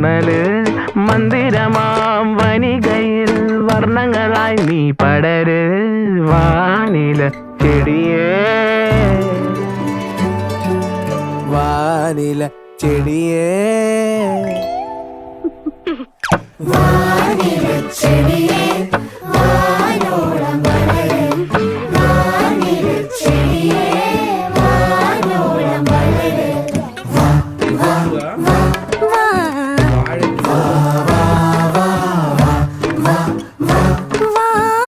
തണല് മന്ദിരമാം വനികയിൽ വർണ്ണങ്ങളായി നീ പടര് vanilla ചെടിയേ vanilla ചെടിയേ vanilla ചെടിയേ